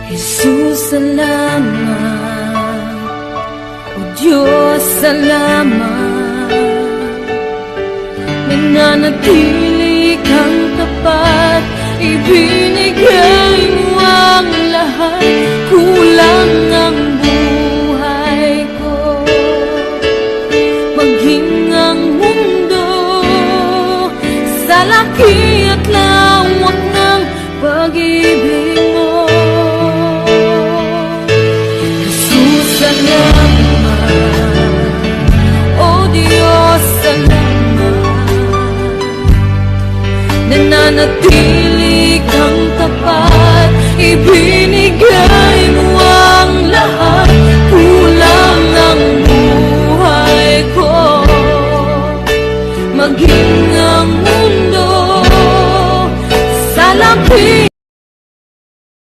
Jesus, salamat. O Diyos, salamat. Nananatili kang tapat, ibinigay mo ang lahat. Kulang ang buhay ko, maging ang mundo sa laki at lawak ng pag-ibig mo. Jesus, salamat. O Diyos, salamat. Nananatili